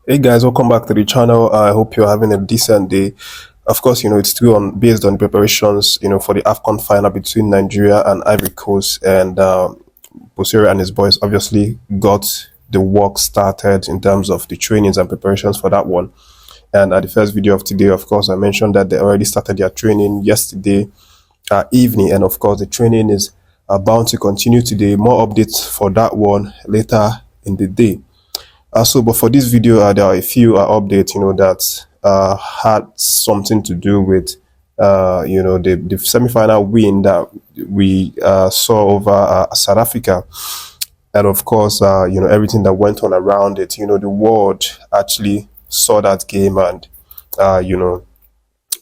Hey guys, welcome back to the channel. I hope you're having a decent day. Of course, it's still based on preparations, for the Afcon final between Nigeria and Ivory Coast, and Peseiro and his boys obviously got the work started in terms of the trainings and preparations for that one. And at the first video of today, of course, I mentioned that they already started their training yesterday evening, and of course, the training is bound to continue today. More updates for that one later in the day. But for this video, there are a few updates, that had something to do with, the semi-final win that we saw over South Africa. And of course, everything that went on around it. The world actually saw that game, and, a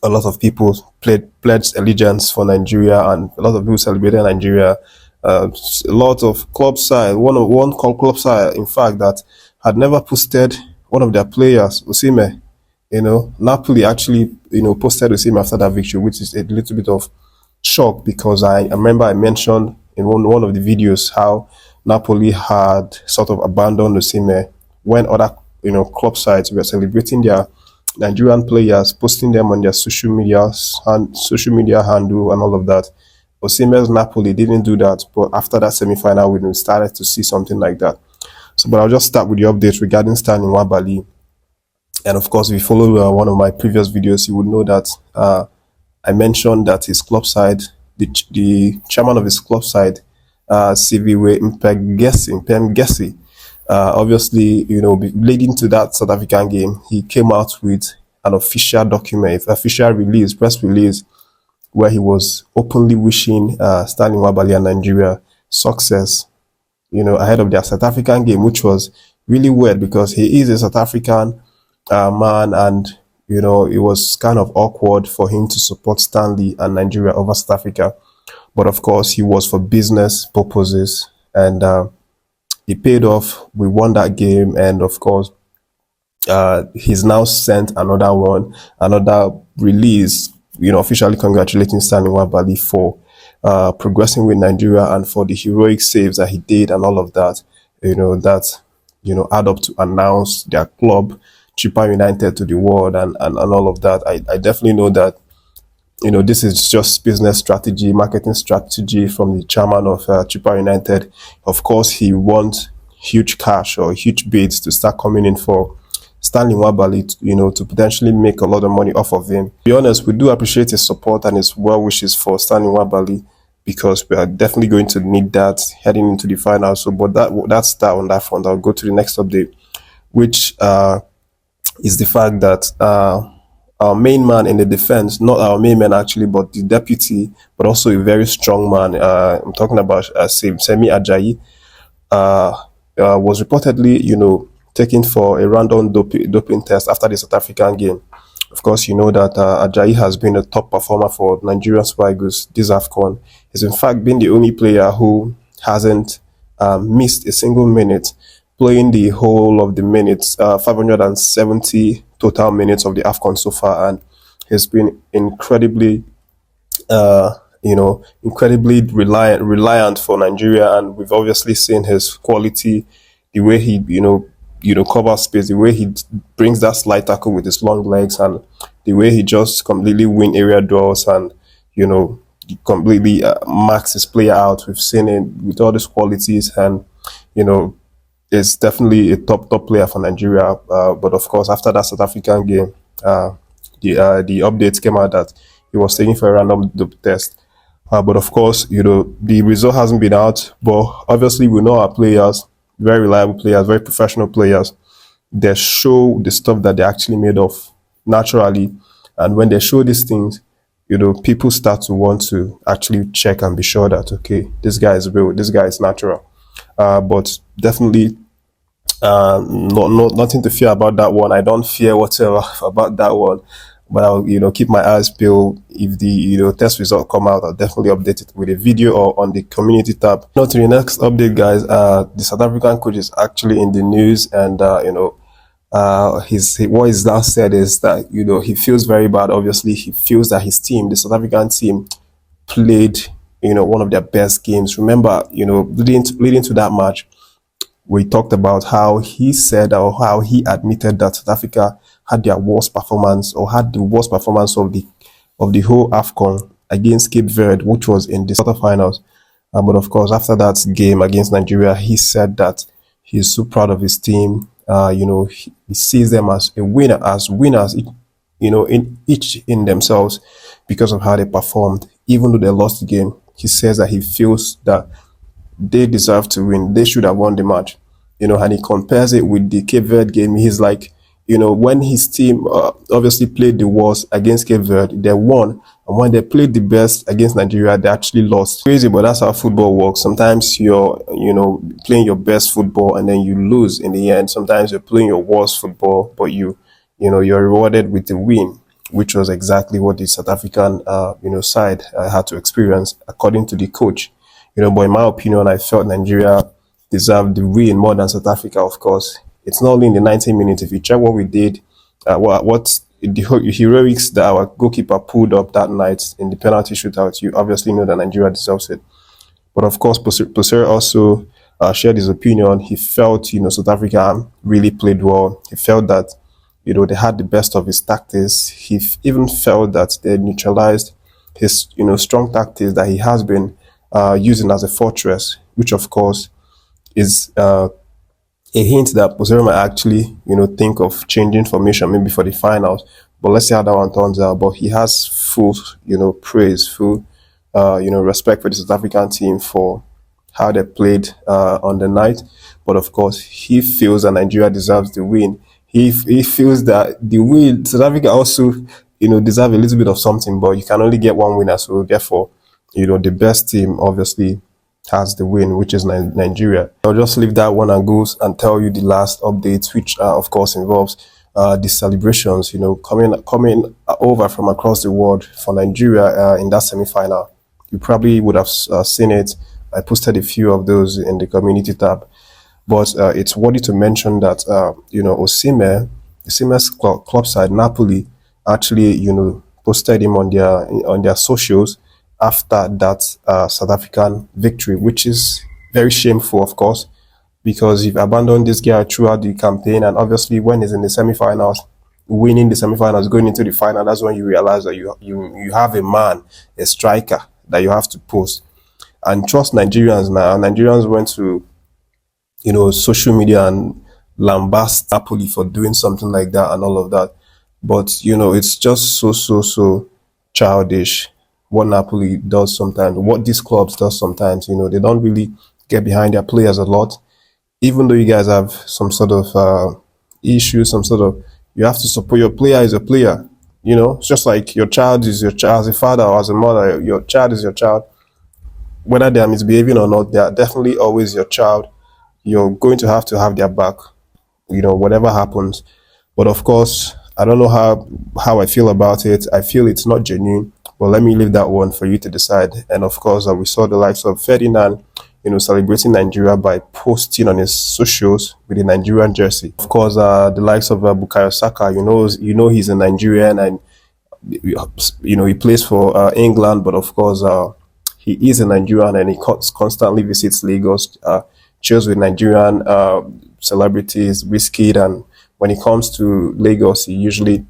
lot of people pledged allegiance for Nigeria, and a lot of people celebrated Nigeria. A lot of club side, one club side, in fact, that had never posted one of their players, Osimhen. Napoli actually, posted Osimhen after that victory, which is a little bit of shock, because I remember I mentioned in one of the videos how Napoli had sort of abandoned Osimhen when other, club sides were celebrating their Nigerian players, posting them on their social media handle and all of that. Osimhen's Napoli didn't do that, but after that semi-final win, we started to see something like that. But I'll just start with the update regarding Stanley Nwabali. And of course, if you follow one of my previous videos, you would know that I mentioned that his club side, the chairman of his club side, CVW Mpengesi, obviously, leading to that South African game, he came out with an official document, press release, where he was openly wishing Stanley Nwabali and Nigeria success, ahead of their South African game, which was really weird because he is a South African man, and, it was kind of awkward for him to support Stanley and Nigeria over South Africa. But of course, he was for business purposes, and it paid off. We won that game, and of course, he's now sent another release, officially congratulating Stanley Nwabali for progressing with Nigeria and for the heroic saves that he did and all of that, add up to announce their club, Chippa Utd, to the world and all of that. I definitely know that, this is just business strategy, marketing strategy from the chairman of Chippa Utd. Of course, he wants huge cash or huge bids to start coming in for Stanley Nwabali, to potentially make a lot of money off of him. To be honest, we do appreciate his support and his well wishes for Stanley Nwabali, because we are definitely going to need that heading into the final. So, but that's that on that front. I'll go to the next update, which is the fact that our main man in the defense, not our main man actually, but the deputy, but also a very strong man. I'm talking about Ajayi, was reportedly, taken for a random doping test after the South African game. Of course, you know that Ajayi has been a top performer for Nigerian Super Eagles this Afcon. He's in fact been the only player who hasn't missed a single minute, playing the whole of the minutes, 570 total minutes of the Afcon so far, and he's been incredibly, incredibly reliant for Nigeria, and we've obviously seen his quality, the way he, cover space, the way he brings that slide tackle with his long legs, and the way he just completely win area duels, and completely marks his player out. We've seen it with all these qualities, and is definitely a top player for Nigeria. But of course, after that South African game, the updates came out that he was taken for a random dope test. But of course, the result hasn't been out. But obviously, we know our players, very reliable players, very professional players. They show the stuff that they're actually made of naturally, and when they show these things, people start to want to actually check and be sure that, okay, this guy is real, this guy is natural. But definitely, nothing to fear about that one. I don't fear whatever about that one. But I'll keep my eyes peeled. If the test result come out, I'll definitely update it with a video or on the community tab. Now to the next update, guys. The South African coach is actually in the news, and what he's now said is that he feels very bad. Obviously, he feels that his team, the South African team, played one of their best games. Remember, leading to that match, We talked about how he said, or how he admitted, that South Africa had their worst performance, or had the worst performance of the whole Afcon against Cape Verde, which was in the quarterfinals. But of course, after that game against Nigeria, he said that he's so proud of his team. He sees them as a winner, as winners, in each in themselves, because of how they performed. Even though they lost the game, he says that he feels that they deserve to win. They should have won the match. And he compares it with the Cape Verde game. He's like, when his team obviously played the worst against Cape Verde, they won. And when they played the best against Nigeria, they actually lost. Crazy, but that's how football works. Sometimes you're, playing your best football and then you lose in the end. Sometimes you're playing your worst football, but you're rewarded with the win, which was exactly what the South African, side had to experience, according to the coach. But in my opinion, I felt Nigeria deserved the win more than South Africa, of course. It's not only in the 90 minutes. If you check what we did, what the heroics that our goalkeeper pulled up that night in the penalty shootout, you obviously know that Nigeria deserves it. But of course, Peseiro also shared his opinion. He felt, South Africa really played well. He felt that, they had the best of his tactics. He even felt that they neutralized his, strong tactics that he has been using as a fortress, which of course is a hint that Peseiro might actually, think of changing formation maybe for the finals. But let's see how that one turns out. But he has full, praise, full, respect for the South African team for how they played on the night. But of course, he feels that Nigeria deserves the win. He feels that the win, South Africa also, deserve a little bit of something, but you can only get one winner. So therefore, the best team obviously has the win, which is Nigeria. I'll just leave that one and go and tell you the last update, which of course involves the celebrations, coming over from across the world for Nigeria in that semi-final. You probably would have seen it. I posted a few of those in the community tab. But it's worthy to mention that, Osimhen's club side, Napoli, actually, posted him on their socials after that South African victory, which is very shameful, of course, because you've abandoned this guy throughout the campaign, and obviously when he's in the semi-finals, winning the semi-finals, going into the final, that's when you realize that you have a man, a striker that you have to post. And trust Nigerians now. Nigerians went to, social media and lambast Napoli for doing something like that and all of that. But, it's just so childish what Napoli does sometimes, what these clubs does sometimes. They don't really get behind their players a lot. Even though you guys have some sort of issue, you have to support your player as a player. It's just like your child is your child, as a father or as a mother, your child is your child. Whether they are misbehaving or not, they are definitely always your child. You're going to have their back, whatever happens. But of course, I don't know how I feel about it. I feel it's not genuine, but let me leave that one for you to decide. And of course, we saw the likes of Ferdinand, celebrating Nigeria by posting on his socials with a Nigerian jersey. Of course, the likes of Bukayo Saka, he's a Nigerian, and he plays for England, but of course, he is a Nigerian, and he constantly visits Lagos, chills with Nigerian celebrities, Wizkid, and when he comes to Lagos, he usually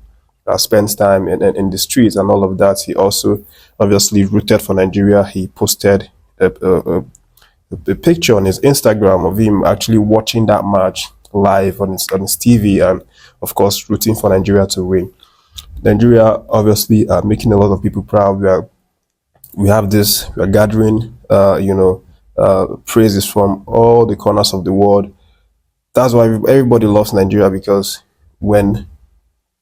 spends time in the streets and all of that. He also obviously rooted for Nigeria. He posted a picture on his Instagram of him actually watching that match live on his TV, and of course rooting for Nigeria to win. Nigeria obviously making a lot of people proud. We are gathering praises from all the corners of the world. That's why everybody loves Nigeria, because when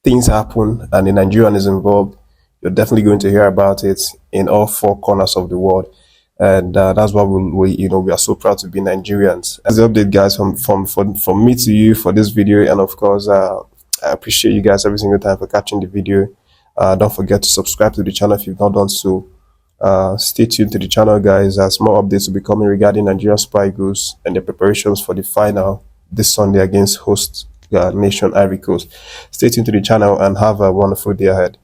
things happen and a Nigerian is involved, you're definitely going to hear about it in all four corners of the world. And that's why we are so proud to be Nigerians. As the update, guys, from me to you for this video. And of course, I appreciate you guys every single time for catching the video. Don't forget to subscribe to the channel if you've not done so. Stay tuned to the channel, guys, as more updates will be coming regarding Nigerian Super Eagles and the preparations for the final this Sunday against host nation Ivory Coast. Stay tuned to the channel and have a wonderful day ahead.